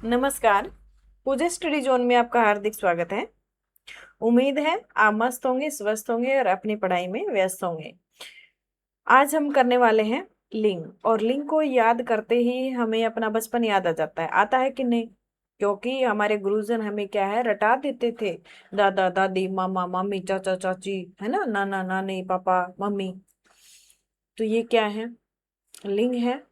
नमस्कार। पूजा study zone में आपका हार्दिक स्वागत है। उम्मीद है आप मस्त होंगे, स्वस्थ होंगे और अपनी पढ़ाई में व्यस्त होंगे। आज हम करने वाले हैं लिंग, और लिंग को याद करते ही हमें अपना बचपन याद आ जाता है। आता है कि नहीं? क्योंकि हमारे गुरुजन हमें क्या है, रटा देते थे। दादा दादी, मामा मामी, चाचा चाची, है ना, नाना नानी, पापा मम्मी। तो ये क्या है? लिंग है।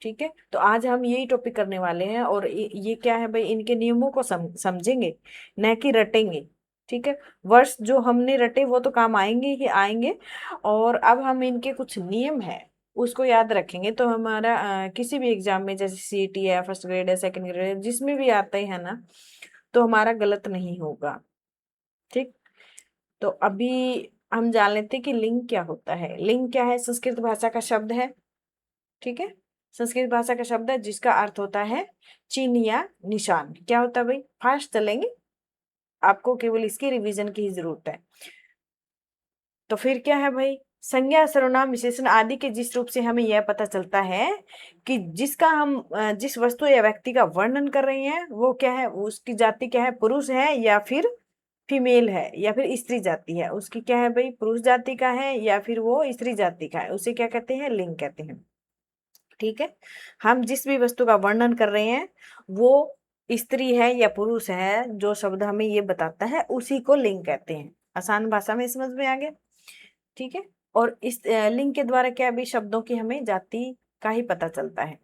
ठीक है, तो आज हम यही टॉपिक करने वाले हैं। और ये क्या है भाई, इनके नियमों को समझेंगे, न कि रटेंगे। ठीक है, वर्ष जो हमने रटे वो तो काम आएंगे ही आएंगे। और अब हम इनके कुछ नियम है उसको याद रखेंगे, तो हमारा किसी भी एग्जाम में, जैसे सीईटी है, फर्स्ट ग्रेड है, सेकंड ग्रेड है, जिसमें भी आते हैं ना, तो हमारा गलत नहीं होगा। ठीक, तो अभी हम जान लेते हैं कि लिंग क्या होता है। लिंग क्या है? संस्कृत भाषा का शब्द है। ठीक है, संस्कृत भाषा का शब्द है जिसका अर्थ होता है चिन्ह या निशान। क्या होता है भाई? फास्ट चलेंगे, आपको केवल इसकी रिवीजन की ही जरूरत है। तो फिर क्या है भाई? संज्ञा, सर्वनाम, विशेषण आदि के जिस रूप से हमें यह पता चलता है कि जिसका हम जिस वस्तु या व्यक्ति का वर्णन कर रहे हैं वो क्या है, उसकी जाति क्या है, पुरुष है या फिर फीमेल है या फिर स्त्री जाति है। उसकी क्या है भाई, पुरुष जाति का है या फिर वो स्त्री जाति का है, उसे क्या कहते हैं? लिंग कहते हैं। ठीक है, हम जिस भी वस्तु का वर्णन कर रहे हैं वो स्त्री है या पुरुष है, जो शब्द हमें ये बताता है उसी को लिंग कहते हैं। आसान भाषा में समझ में आ गया? ठीक है, और इस लिंग के द्वारा क्या भी शब्दों की हमें जाति का ही पता चलता है।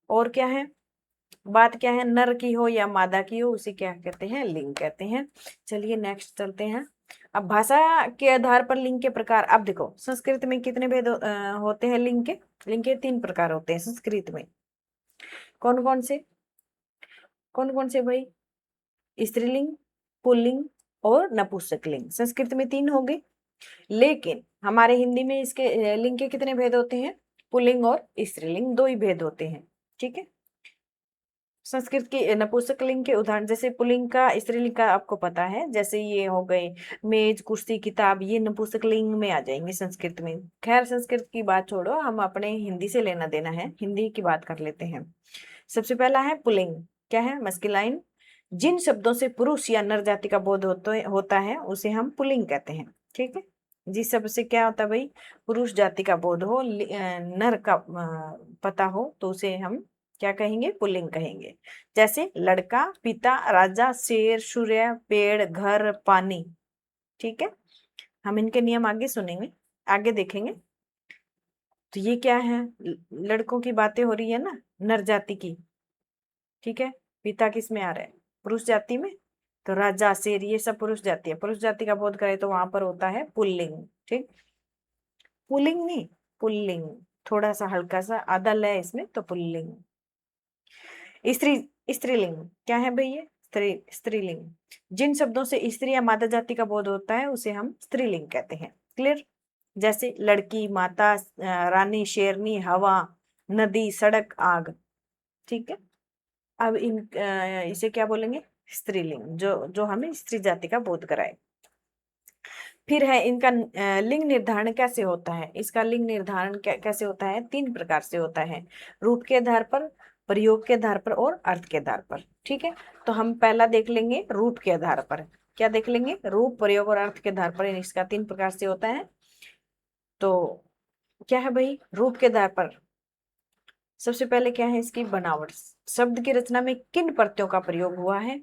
और क्या है, बात क्या है, नर की हो या मादा की हो, उसे क्या कहते हैं? लिंग कहते हैं। चलिए नेक्स्ट चलते हैं। अब भाषा के आधार पर लिंग के प्रकार। अब देखो, संस्कृत में कितने भेद होते हैं लिंग के? लिंग के 3 प्रकार होते हैं संस्कृत में। कौन कौन से? कौन कौन से भाई? स्त्रीलिंग, पुल्लिंग और नपुंसकलिंग। संस्कृत में 3 हो गए, लेकिन हमारे हिंदी में इसके लिंग के कितने भेद होते हैं? पुल्लिंग और स्त्रीलिंग, 2 ही भेद होते हैं। ठीक है, संस्कृत के नपुंसकलिंग के उदाहरण, जैसे पुल्लिंग का, स्त्रीलिंग का आपको पता है, जैसे ये हो गए मेज, कुर्सी, किताब, ये नपुंसकलिंग में आ जाएंगे संस्कृत में। खैर संस्कृत की बात छोड़ो, हम अपने हिंदी से लेना देना है, हिंदी की बात कर लेते हैं। सबसे पहला है पुल्लिंग। क्या है? मस्कुलाइन। जिन शब्दों से पुरुष या नर जाति का बोध होता है उसे हम पुल्लिंग कहते हैं। ठीक है, जिस शब्द से क्या होता है भाई, पुरुष जाति का बोध हो, नर का पता हो, तो उसे हम क्या कहेंगे? पुल्लिंग कहेंगे। जैसे लड़का, पिता, राजा, शेर, सूर्य, पेड़, घर, पानी। ठीक है, हम इनके नियम आगे सुनेंगे, आगे देखेंगे। तो ये क्या है, लड़कों की बातें हो रही है ना, नर जाति की। ठीक है, पिता किस में आ रहा है? पुरुष जाति में। तो राजा, शेर, ये सब पुरुष जाति है। पुरुष जाति का बोध करे तो वहां पर होता है पुल्लिंग। ठीक, पुल्लिंग नहीं, पुल्लिंग। थोड़ा सा हल्का सा आधा लय है इसमें, तो पुल्लिंग। स्त्री, स्त्रीलिंग क्या है भाई? ये स्त्रीलिंग। जिन शब्दों से स्त्री या माता जाति का बोध होता है उसे हम स्त्रीलिंग कहते हैं। क्लियर? जैसे लड़की, माता, रानी, शेरनी, हवा, नदी, सड़क, आग। ठीक है, अब इसे क्या बोलेंगे? स्त्रीलिंग, जो जो हमें स्त्री जाति का बोध कराए। फिर है इनका लिंग निर्धारण कैसे होता है? इसका लिंग निर्धारण कैसे होता है? 3 प्रकार से होता है, रूप के आधार पर, प्रयोग के आधार पर और अर्थ के आधार पर। ठीक है, तो हम पहला देख लेंगे रूप के आधार पर। क्या देख लेंगे? रूप, प्रयोग और अर्थ के आधार पर इसका 3 प्रकार से होता है। तो क्या है भाई रूप के आधार पर? सबसे पहले क्या है, इसकी बनावट। शब्द की रचना में किन प्रत्ययों का प्रयोग हुआ है,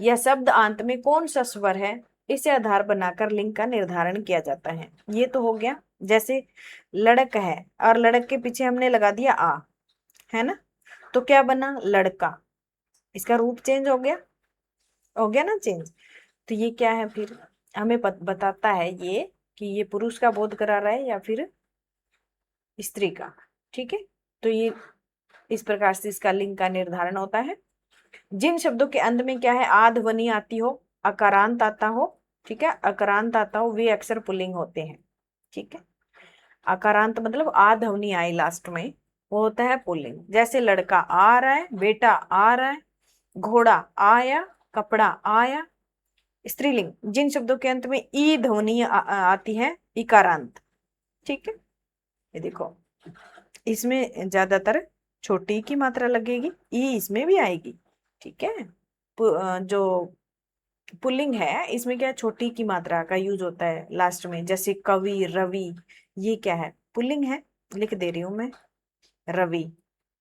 या शब्द अंत में कौन सा स्वर है, इसे आधार बनाकर लिंग का निर्धारण किया जाता है। ये तो हो गया। जैसे लड़क है और लड़क के पीछे हमने लगा दिया आ, है ना, तो क्या बना? लड़का। इसका रूप चेंज हो गया ना चेंज। तो ये क्या है फिर? हमें बताता है ये कि ये पुरुष का बोध करा रहा है या फिर स्त्री का। ठीक है, तो ये इस प्रकार से इसका लिंग का निर्धारण होता है। जिन शब्दों के अंत में क्या है, आ ध्वनि आती हो, अकारांत आता हो, ठीक है, अकारांत आता हो, वे अक्सर पुल्लिंग होते हैं। ठीक है, अकारांत मतलब आ ध्वनि आई लास्ट में, वो होता है पुल्लिंग। जैसे लड़का आ रहा है, बेटा आ रहा है, घोड़ा आया, कपड़ा आया। स्त्रीलिंग, जिन शब्दों के अंत में ई ध्वनि आती है, इकारांत। ठीक है, ये देखो इसमें ज्यादातर छोटी की मात्रा लगेगी, ई इसमें भी आएगी। ठीक है, जो पुल्लिंग है इसमें क्या है, छोटी की मात्रा का यूज होता है लास्ट में, जैसे कवि, रवि, ये क्या है, पुल्लिंग है, लिख दे रही हूं मैं, रवि।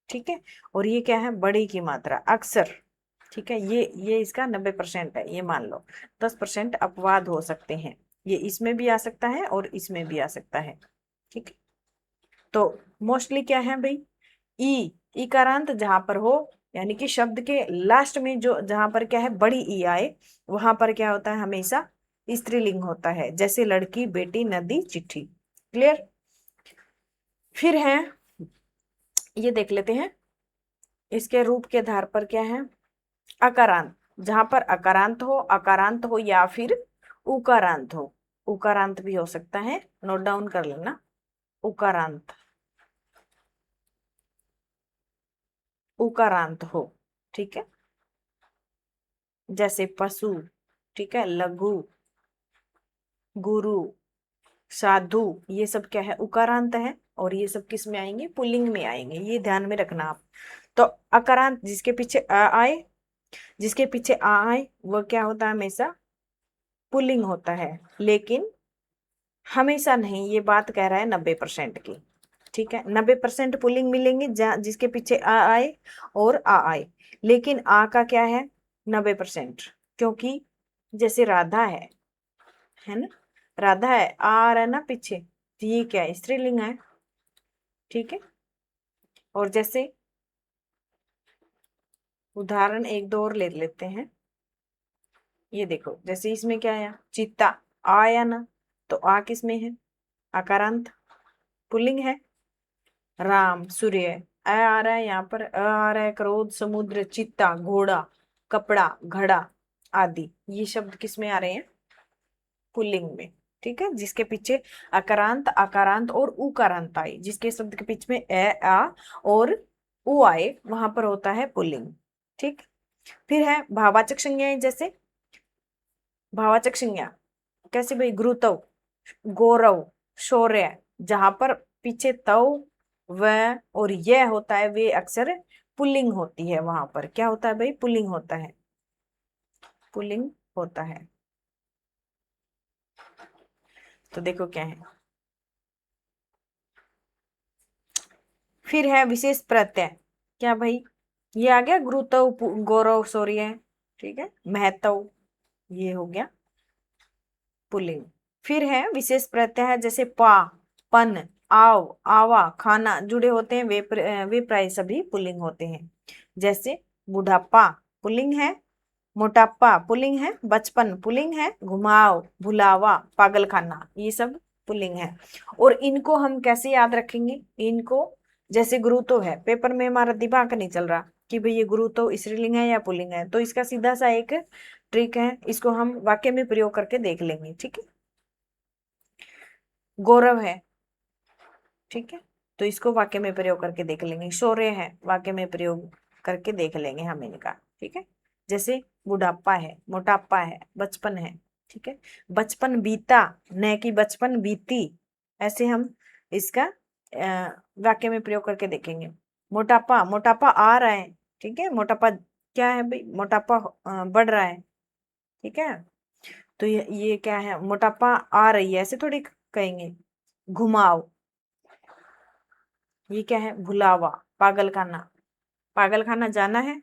ठीक है, और ये क्या है, बड़ी की मात्रा, अक्सर। ठीक है, ये इसका 90% है, ये मान लो। 10% अपवाद हो सकते हैं, ये इसमें भी आ सकता है और इसमें भी आ सकता है। ठीक है, तो मोस्टली क्या है भाई, ई, इकारांत जहां पर हो, यानी कि शब्द के लास्ट में जो जहां पर क्या है बड़ी ई आए, वहां पर क्या होता है, हमेशा स्त्रीलिंग होता है, जैसे लड़की, बेटी, नदी, चिट्ठी। क्लियर। फिर है, ये देख लेते हैं, इसके रूप के आधार पर क्या है, अकारांत, जहां पर अकारांत हो या फिर उकारांत हो, उकारांत भी हो सकता है, नोट डाउन कर लेना, उकारांत, उकारांत हो। ठीक है, जैसे पशु, ठीक है, लघु, गुरु, साधु, ये सब क्या है, उकारांत है, और ये सब किस में आएंगे, पुल्लिंग में आएंगे, ये ध्यान में रखना आप। तो अकारांत जिसके पीछे अ आए, जिसके पीछे आ आए, वो क्या होता है, हमेशा पुल्लिंग होता है, लेकिन हमेशा नहीं, ये बात कह रहा है 90% की। ठीक है, 90% पुल्लिंग मिलेंगे जिसके पीछे आ आए और आ आए, लेकिन आ का क्या है, 90%, क्योंकि जैसे राधा है ना, राधा है, आ रहा है ना पीछे, तो ये क्या है, स्त्रीलिंग है। ठीक है, और जैसे उदाहरण एक दो और ले लेते हैं, ये देखो, जैसे इसमें क्या आया, चित्ता, आया ना, तो आ किस में है, आकारांत, पुल्लिंग है। राम, सूर्य, आ रहा है यहाँ पर, आ रहा है, क्रोध, समुद्र, चित्ता, घोड़ा, कपड़ा, घड़ा आदि, ये शब्द किस में आ रहे हैं, पुल्लिंग में। ठीक है, जिसके पीछे अकारांत, आकारांत और उकारांत आए, जिसके शब्द के बीच में ए, आ और उ आए, वहां पर होता है पुल्लिंग। ठीक, फिर है भाववाचक संज्ञाएं, जैसे भाववाचक संज्ञा कैसे भाई, गुरुत्व, गौरव, शौर्य, जहां पर पीछे तव, व और यह होता है, वे अक्सर पुल्लिंग होती है, वहां पर क्या होता है भाई, पुल्लिंग होता है, पुल्लिंग होता है। तो देखो क्या है, फिर है विशेष प्रत्यय, क्या भाई, ये आ गया गुरुत्व, गौरव, शौर्य। ठीक है, महत्व, ये हो गया पुल्लिंग। फिर है विशेष प्रत्यय है, जैसे पा, पन, आव, आवा, खाना जुड़े होते हैं, वे प्राय सभी पुल्लिंग होते हैं, जैसे बुढ़ापा पुल्लिंग है, मोटापा पुल्लिंग है, बचपन पुल्लिंग है, घुमाव, भुलावा, पागलखाना, ये सब पुल्लिंग है। और इनको हम कैसे याद रखेंगे, इनको, जैसे गुरु तो है, पेपर में हमारा दिमाग नहीं चल रहा कि भाई ये गुरु तो स्त्रीलिंग है या पुल्लिंग है, तो इसका सीधा सा एक ट्रिक है, इसको हम वाक्य में प्रयोग करके देख लेंगे। ठीक है, गौरव है, ठीक है, तो इसको वाक्य में प्रयोग करके देख लेंगे, शौर्य है, वाक्य में प्रयोग करके देख लेंगे हम इनका। ठीक है, जैसे बुढ़ापा है, मोटापा है, बचपन है। ठीक है, बचपन बीता, न कि बचपन बीती, ऐसे हम इसका वाक्य में प्रयोग करके देखेंगे। मोटापा, मोटापा आ रहा है, ठीक है, मोटापा क्या है भाई, मोटापा बढ़ रहा है। ठीक है, तो ये क्या है, मोटापा आ रही है, ऐसे थोड़ी कहेंगे। घुमाव, ये क्या है, भुलावा, पागलखाना, पागलखाना जाना है,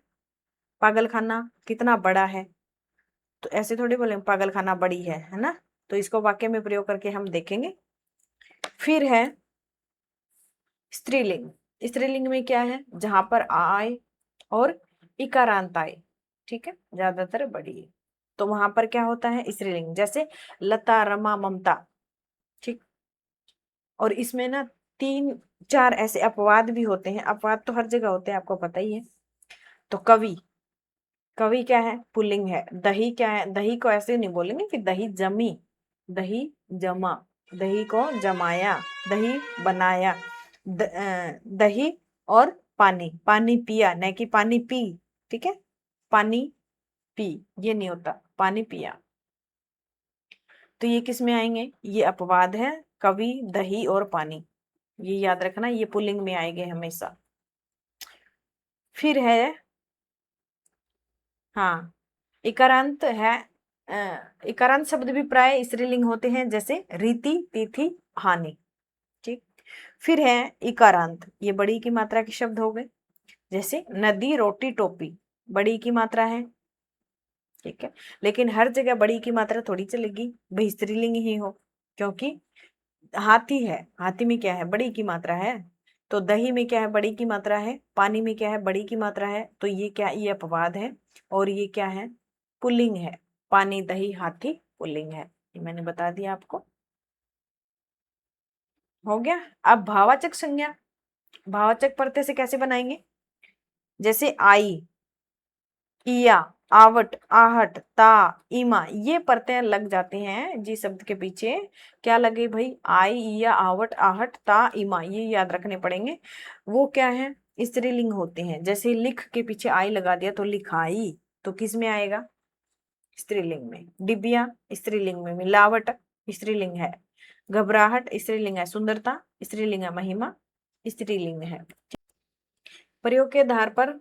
पागलखाना कितना बड़ा है, तो ऐसे थोड़ी बोले पागलखाना बड़ी है ना, तो इसको वाक्य में प्रयोग करके हम देखेंगे। फिर है स्त्रीलिंग, स्त्रीलिंग में क्या है, जहां पर आ आए और इकारांत आए, ठीक है, ज्यादातर बड़ी है, तो वहां पर क्या होता है, स्त्रीलिंग, जैसे लता, रमा, ममता। ठीक, और इसमें ना तीन चार ऐसे अपवाद भी होते हैं, अपवाद तो हर जगह होते हैं, आपको पता ही है। तो कवि, कवि क्या है, पुल्लिंग है। दही क्या है, दही को ऐसे नहीं बोलेंगे कि दही जमी, दही जमा, दही को जमाया, दही बनाया, दही और पानी, पानी पिया, न कि पानी पी। ठीक है, पानी पी, ये नहीं होता, पानी पिया, तो ये किस में आएंगे, ये अपवाद है, कवि, दही और पानी, ये याद रखना, ये पुल्लिंग में आएंगे हमेशा। फिर है, हाँ, इकारांत है। इकारांत शब्द भी प्राय स्त्रीलिंग होते हैं, जैसे रीति, तिथि, हानि। ठीक। फिर है इकारांत, ये बड़ी की मात्रा के शब्द हो गए, जैसे नदी, रोटी, टोपी, बड़ी की मात्रा है। ठीक है, लेकिन हर जगह बड़ी की मात्रा थोड़ी चलेगी, भाई स्त्रीलिंग ही हो, क्योंकि हाथी है, हाथी में क्या है, बड़ी की मात्रा है। तो दही में क्या है, बड़ी की मात्रा है। पानी में क्या है, बड़ी की मात्रा है। तो ये क्या, ये अपवाद है, और ये क्या है, पुल्लिंग है। पानी, दही, हाथी पुल्लिंग है, ये मैंने बता दिया आपको। हो गया। अब भावाचक संज्ञा, भावाचक प्रत्यय से कैसे बनाएंगे, जैसे आई, इया, आवट, आहट, ता, इमा, ये प्रत्यय लग जाते हैं जी शब्द के पीछे। क्या लगे भाई, आई, इया, आवट, आहट, ता, इमा, ये याद रखने पड़ेंगे। वो क्या है, स्त्रीलिंग होते हैं। जैसे लिख के पीछे आई लगा दिया तो लिखाई, तो किस में आएगा, स्त्रीलिंग में। डिबिया स्त्रीलिंग में, मिलावट स्त्रीलिंग है, घबराहट स्त्रीलिंग है, सुंदरता स्त्रीलिंग है, महिमा स्त्रीलिंग है। प्रयोग के आधार पर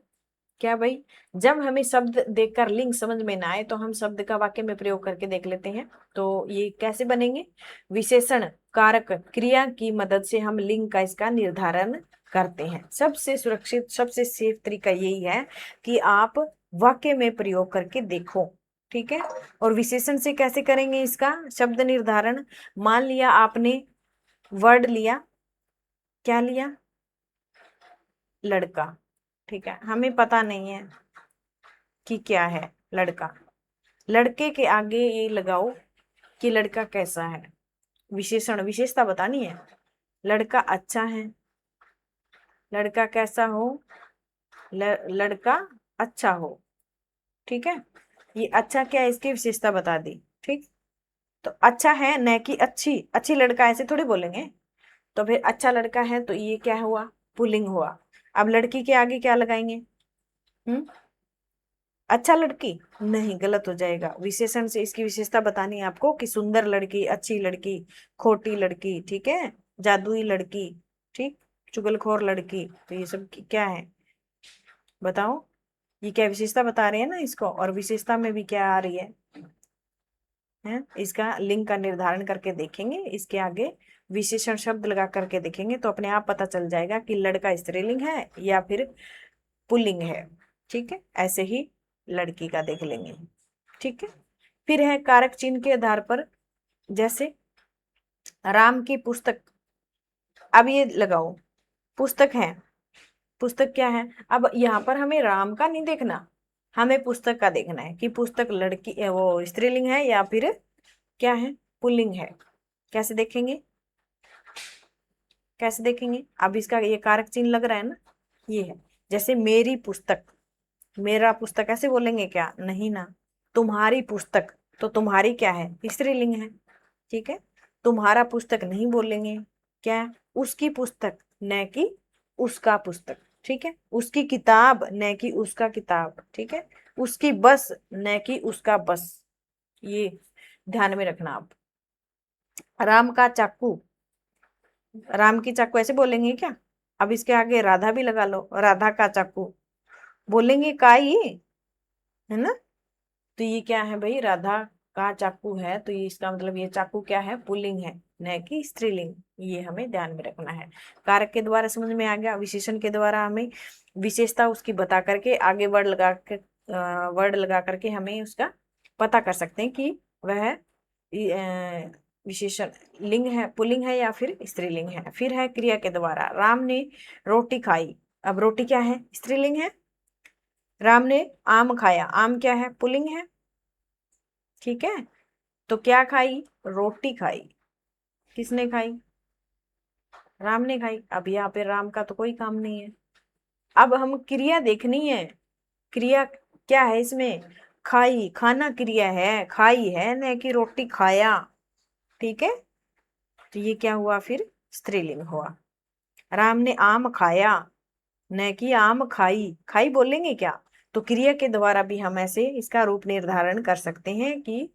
क्या भाई, जब हमें शब्द देखकर लिंग समझ में ना आए तो हम शब्द का वाक्य में प्रयोग करके देख लेते हैं। तो ये कैसे बनेंगे, विशेषण, कारक, क्रिया की मदद से हम लिंग का इसका निर्धारण करते हैं। सबसे सुरक्षित, सबसे सेफ तरीका यही है कि आप वाक्य में प्रयोग करके देखो। ठीक है, और विशेषण से कैसे करेंगे इसका शब्द निर्धारण, मान लिया आपने वर्ड लिया, क्या लिया, लड़का। ठीक है, हमें पता नहीं है कि क्या है लड़का, लड़के के आगे ये लगाओ कि लड़का कैसा है, विशेषण, विशेषता बतानी है। लड़का अच्छा है, लड़का कैसा हो, लड़का अच्छा हो। ठीक है, ये अच्छा क्या है, इसकी विशेषता बता दी। ठीक, तो अच्छा है न कि अच्छी, अच्छी लड़का ऐसे थोड़ी बोलेंगे। तो फिर अच्छा लड़का है तो ये क्या हुआ, पुल्लिंग हुआ। अब लड़की के आगे क्या लगाएंगे, हम्म, अच्छा लड़की, नहीं, गलत हो जाएगा। विशेषण से इसकी विशेषता बतानी है आपको कि सुंदर लड़की, अच्छी लड़की, खोटी लड़की, ठीक है, जादुई लड़की, ठीक, चुगलखोर लड़की। तो ये सब क्या है, बताओ, ये क्या विशेषता बता रहे हैं ना इसको, और विशेषता में भी क्या आ रही है, इसका लिंग का निर्धारण करके देखेंगे, इसके आगे विशेषण शब्द लगा करके देखेंगे तो अपने आप पता चल जाएगा कि लड़का स्त्रीलिंग है या फिर पुल्लिंग है। ठीक है, ऐसे ही लड़की का देख लेंगे। ठीक है, फिर है कारक चिन्ह के आधार पर, जैसे राम की पुस्तक, अब ये लगाओ, पुस्तक है, पुस्तक क्या है। अब यहाँ पर हमें राम का नहीं देखना, हमें पुस्तक का देखना है कि पुस्तक लड़की, वो स्त्रीलिंग है या फिर क्या है, पुल्लिंग है। कैसे देखेंगे, कैसे देखेंगे, अब इसका ये कारक चिन्ह लग रहा है ना, ये है। जैसे मेरी पुस्तक, मेरा पुस्तक ऐसे बोलेंगे क्या, नहीं ना। तुम्हारी पुस्तक, तो तुम्हारी क्या है, स्त्रीलिंग है। ठीक है, तुम्हारा पुस्तक नहीं बोलेंगे, क्या, उसकी पुस्तक न कि उसका पुस्तक। ठीक है, उसकी किताब न कि उसका किताब। ठीक है, उसकी बस न कि उसका बस, ये ध्यान में रखना आप। राम का चाकू, राम की चाकू ऐसे बोलेंगे क्या। अब इसके आगे राधा भी लगा लो, राधा का चाकू, बोलेंगे का ही, है ना। तो ये क्या है भाई, राधा का चाकू है, तो ये इसका मतलब ये चाकू क्या है, पुल्लिंग है न कि स्त्रीलिंग, ये हमें ध्यान में रखना है। कारक के द्वारा समझ में आ गया, विशेषण के द्वारा हमें विशेषता उसकी बता करके आगे वर्ड लगा करके हमें उसका पता कर सकते हैं कि वह विशेषण लिंग है, पुल्लिंग है या फिर स्त्रीलिंग है। फिर है क्रिया के द्वारा, राम ने रोटी खाई, अब रोटी क्या है, स्त्रीलिंग है। राम ने आम खाया, आम क्या है, पुल्लिंग है। ठीक है, तो क्या खाई, रोटी खाई, किसने खाई, राम ने खाई। अब यहाँ पे राम का तो कोई काम नहीं है, अब हम क्रिया देखनी है। क्रिया क्या है इसमें, खाई, खाना क्रिया है, खाई है न कि रोटी खाया। ठीक है, तो ये क्या हुआ फिर, स्त्रीलिंग हुआ। राम ने आम खाया न कि आम खाई, खाई बोलेंगे क्या। तो क्रिया के द्वारा भी हम ऐसे इसका रूप निर्धारण कर सकते हैं कि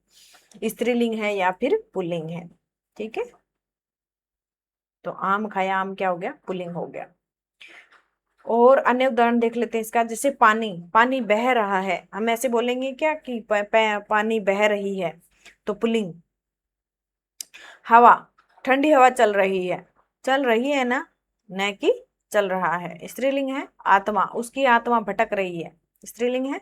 स्त्रीलिंग है या फिर पुल्लिंग है। ठीक है, तो आम खाया, आम क्या हो गया, पुल्लिंग हो गया। और अन्य उदाहरण देख लेते हैं इसका, जैसे पानी, पानी बह रहा है, हम ऐसे बोलेंगे क्या कि पानी बह रही है, तो पुल्लिंग। हवा, ठंडी हवा चल रही है, चल रही है ना, न कि चल रहा है, स्त्रीलिंग है। आत्मा, उसकी आत्मा भटक रही है, स्त्रीलिंग है।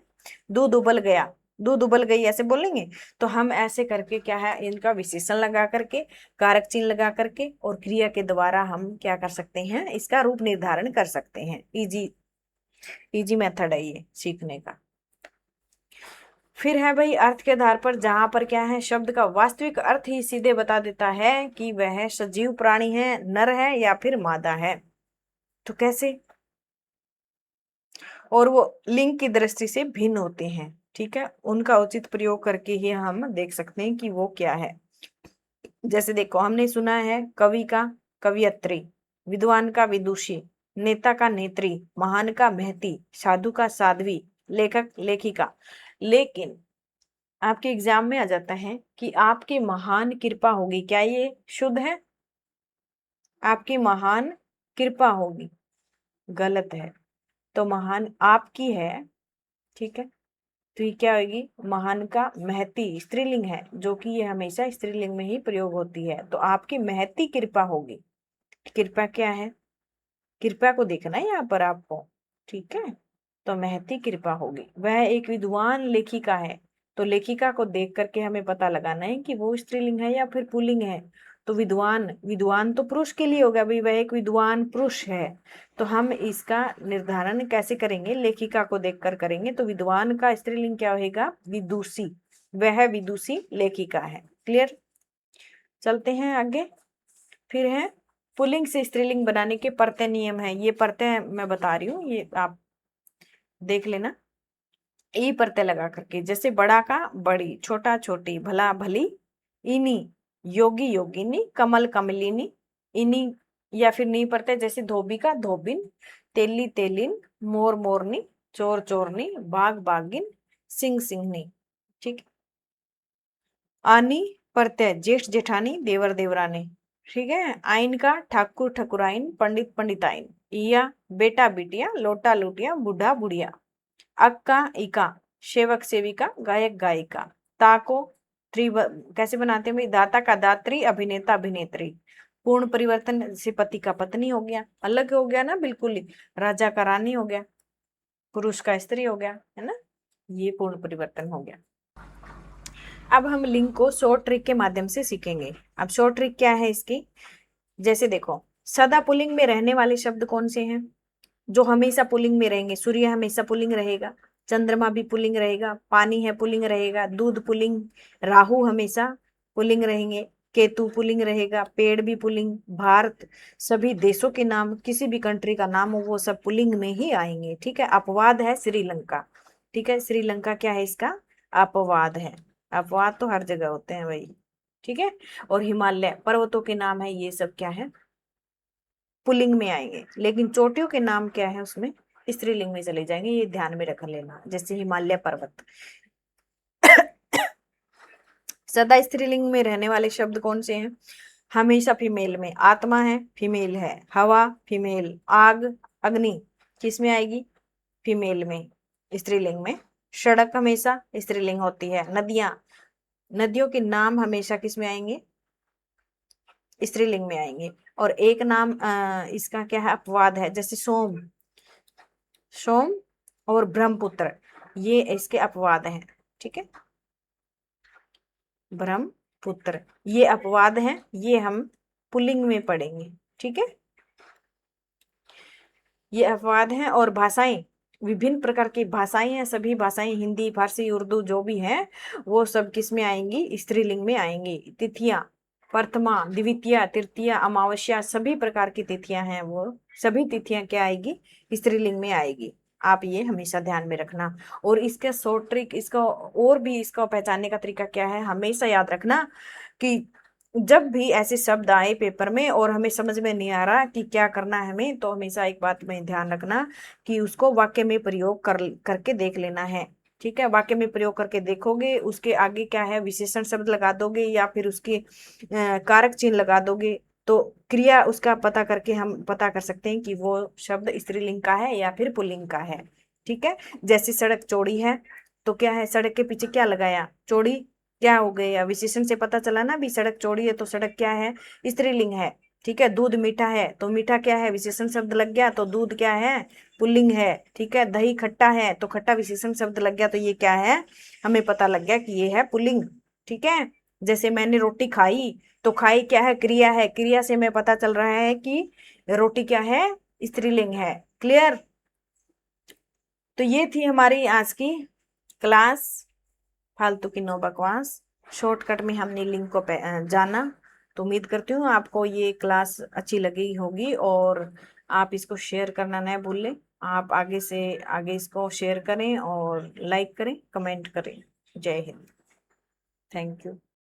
दूध उबल गया, दूध उबल गई, ऐसे बोलेंगे। तो हम ऐसे करके क्या है, इनका विशेषण लगा करके, कारक चिन्ह लगा करके और क्रिया के द्वारा हम क्या कर सकते हैं, इसका रूप निर्धारण कर सकते हैं। इजी इजी मेथड है ये सीखने का। फिर है भाई अर्थ के आधार पर, जहां पर क्या है, शब्द का वास्तविक अर्थ ही सीधे बता देता है कि वह सजीव प्राणी है, नर है या फिर मादा है। तो कैसे, और वो लिंग की दृष्टि से भिन्न होते हैं, ठीक है, उनका उचित प्रयोग करके ही हम देख सकते हैं कि वो क्या है। जैसे देखो, हमने सुना है कवि का कवियत्री, विद्वान का विदुषी, नेता का नेत्री, महान का महती, साधु का साध्वी, लेखक लेखिका। लेकिन आपके एग्जाम में आ जाता है कि आपकी महान कृपा होगी, क्या ये शुद्ध है? आपकी महान कृपा होगी, गलत है। तो महान आपकी है, ठीक है, तो ये क्या होगी, महान का महती स्त्रीलिंग है, जो कि ये हमेशा स्त्रीलिंग में ही प्रयोग होती है, तो आपकी महती कृपा होगी। कृपा क्या है, कृपा को देखना है यहाँ पर आपको, ठीक है। तो महती कृपा होगी, वह एक विद्वान लेखिका है। तो लेखिका को देख करके हमें पता लगाना है कि वो स्त्रीलिंग है या फिर पुल्लिंग है। तो विद्वान, विद्वान तो पुरुष के लिए होगा भाई, वह एक विद्वान पुरुष है। तो हम इसका निर्धारण कैसे करेंगे, लेखिका को देखकर करेंगे। तो विद्वान का स्त्रीलिंग क्या होगा, विदुषी, वह विदुषी लेखिका है। क्लियर, चलते हैं आगे। फिर है पुल्लिंग से स्त्रीलिंग बनाने के परते नियम है। ये परते मैं बता रही हूँ, ये आप देख लेना। ई परते लगा करके, जैसे बड़ा का बड़ी, छोटा छोटी, भला भली, इनी, योगी योगिनी, कमल कमलिनी, इनी। या फिर नी परते, जैसे धोबी का धोबिन, तेली तेलिन, मोर मोरनी, चोर चोरनी, बाग बागिन, सिंह सिंहनी, ठीक। आनी प्रत्यय, जेठ जेठानी, देवर देवरानी, ठीक है। आइन का ठाकुर ठकुराइन, पंडित पंडिताइन। इया बेटा बिटिया, लोटा लुटिया, बूढ़ा बुढ़िया। अक्का इका, सेवक सेविका, गायक गायिका। ताको कैसे बनाते हैं भाई, दाता का दात्री, अभिनेता अभिनेत्री। पूर्ण परिवर्तन से पति का पत्नी हो गया, अलग हो गया ना बिल्कुल ही। राजा का रानी हो गया, पुरुष का स्त्री हो गया, है ना, ये पूर्ण परिवर्तन हो गया। अब हम लिंग को शॉर्ट ट्रिक के माध्यम से सीखेंगे। अब शॉर्ट ट्रिक क्या है इसकी, जैसे देखो, सदा पुल्लिंग में रहने वाले शब्द कौन से हैं, जो हमेशा पुल्लिंग में रहेंगे। सूर्य हमेशा पुल्लिंग रहेगा, चंद्रमा भी पुल्लिंग रहेगा, पानी है पुल्लिंग रहेगा, दूध पुल्लिंग, राहु हमेशा पुल्लिंग रहेंगे, केतु पुल्लिंग रहेगा, पेड़ भी पुल्लिंग, भारत, सभी देशों के नाम, किसी भी कंट्री का नाम हो वो सब पुल्लिंग में ही आएंगे, ठीक है। अपवाद है श्रीलंका, ठीक है, श्रीलंका क्या है इसका, अपवाद है। अपवाद तो हर जगह होते हैं भाई, ठीक है। और हिमालय पर्वतों के नाम है, ये सब क्या है, पुल्लिंग में आएंगे। लेकिन चोटियों के नाम क्या है, उसमें स्त्रीलिंग में चले जाएंगे, ये ध्यान में रख लेना। जैसे हिमालय पर्वत। सदा स्त्रीलिंग में रहने वाले शब्द कौन से हैं, हमेशा फीमेल में, आत्मा है फीमेल है, हवा फीमेल, आग अग्नि किस में आएगी, फीमेल में, स्त्रीलिंग में। सड़क हमेशा स्त्रीलिंग होती है। नदियां, नदियों के नाम हमेशा किस में आएंगे, स्त्रीलिंग में आएंगे। और एक नाम इसका क्या है, अपवाद है, जैसे सोम, सोम और ब्रह्मपुत्र, ये इसके अपवाद हैं, ठीक है। ब्रह्मपुत्र ये अपवाद हैं, ये हम पुल्लिंग में पढ़ेंगे, ठीक है। ये अपवाद हैं। और भाषाएं, विभिन्न प्रकार की भाषाएं हैं, सभी भाषाएं, हिंदी फारसी उर्दू जो भी है, वो सब किस में आएंगी, स्त्रीलिंग में आएंगी। तिथियां, प्रथमा द्वितीया तृतीया अमावस्या, सभी प्रकार की तिथियां हैं, वो सभी तिथियां क्या आएगी, स्त्रीलिंग में आएगी। आप ये हमेशा ध्यान में रखना। और इसका शॉर्ट ट्रिक, इसका और भी इसका पहचानने का तरीका क्या है, हमेशा याद रखना कि जब भी ऐसे शब्द आए पेपर में और हमें समझ में नहीं आ रहा कि क्या करना है हमें, तो हमेशा एक बात में ध्यान रखना कि उसको वाक्य में प्रयोग करके देख लेना है, ठीक है। वाक्य में प्रयोग करके देखोगे, उसके आगे क्या है, विशेषण शब्द लगा दोगे या फिर उसके कारक चिन्ह लगा दोगे, तो क्रिया उसका पता करके हम पता कर सकते हैं कि वो शब्द स्त्रीलिंग का है या फिर पुल्लिंग का है। ठीक है, जैसे सड़क चौड़ी है तो क्या है, सड़क के पीछे क्या लगाया, चौड़ी, क्या हो गया, विशेषण से पता चला ना भी सड़क चौड़ी है तो सड़क क्या है, स्त्रीलिंग है। ठीक है, दूध मीठा है तो मीठा क्या है, विशेषण शब्द लग गया तो दूध क्या है, पुल्लिंग है। ठीक है, दही खट्टा है तो खट्टा विशेषण शब्द लग गया तो ये क्या है, हमें पता लग गया कि ये है पुल्लिंग। ठीक है, जैसे मैंने रोटी खाई तो खाई क्या है, क्रिया है, क्रिया से हमें पता चल रहा है कि रोटी क्या है, स्त्रीलिंग है। क्लियर। तो ये थी हमारी आज की क्लास, फालतू की नो बकवास। शॉर्टकट में हमने लिंक को जाना। तो उम्मीद करती हूँ आपको ये क्लास अच्छी लगी होगी और आप इसको शेयर करना ना भूलें। आप आगे से आगे इसको शेयर करें और लाइक करें, कमेंट करें। जय हिंद। Thank you.